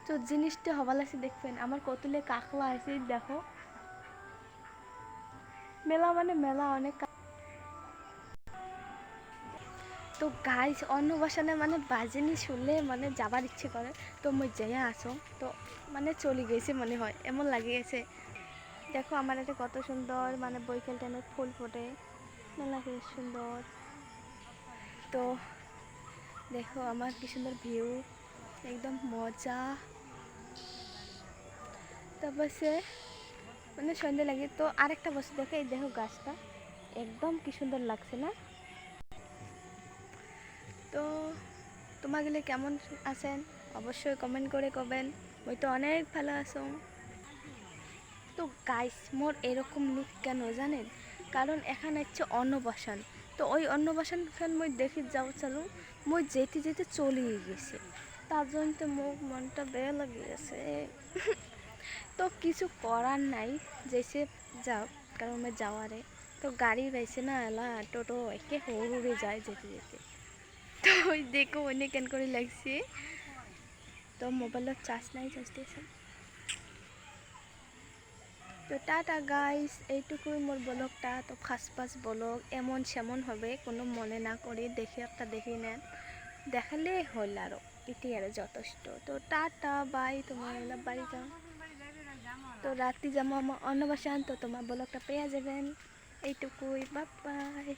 তো জিনিসটা হবার লাগছে দেখবেন আমার কতুলে কাকলা আছে দেখো মেলা মানে মেলা অনেক। তো গাইস অন্নবাসনে মানে বাজেনি শুনলে মানে যাবার ইচ্ছে করে। তো মই যাইয়া আসো তো মানে চলে গেছে মনে হয় এমন লাগে গেছে। দেখো আমার এটা কত সুন্দর মানে বৈকাল টাইমে ফুল ফোটে মেলা কি সুন্দর। তো দেখো আমার কি সুন্দর ভিউ একদম মজা। তারপর সে মানে সন্ধ্যে লাগে তো আরেকটা বস্তু দেখো এই দেখো গাছটা একদম কি সুন্দর লাগছে না। তো তোমাগুলো কেমন আছেন অবশ্যই কমেন্ট করে কবেন। ওই তো অনেক ভালো আছো। তো গাইস মোর এরকম লুক কেন জানেন কারণ এখানে হচ্ছে অন্নপ্রাশন। তো ওই অন্নপ্রাশন ফ্যান মই দেখি যাও চালু মই যেতে যেতে চলিয়ে গেছে তার জন্য তো মোক মনটা বেয়া লাগে গেছে। তো কিছু করার নাই যেসে যাও কারণ আমি যাওয়ারে তো গাড়ি রয়েছে না এলা টোটো একে হড়ে যায় যেতে যেতে। তো ওই দেখো অনেক কেন করে লাগছে। তো মোবাইলের চার্জ নাই চার্জ দিয়েছে। তো টাটা গাইস এইটুকুই মোর ব্লগটা। তো ফাঁস ব্লগ এমন সেমন হবে কোনো মনে না করি দেখে একটা দেখি নেন দেখালে হল আরও এটি আরও যথেষ্ট। তো টাটা বাই তোমার বাড়ি যাও। তো রাত্রি যাবো আমার অন্নবাসন তো তোমার ব্লগটা পেয়ে যাবেন এইটুকুই বাই বাই।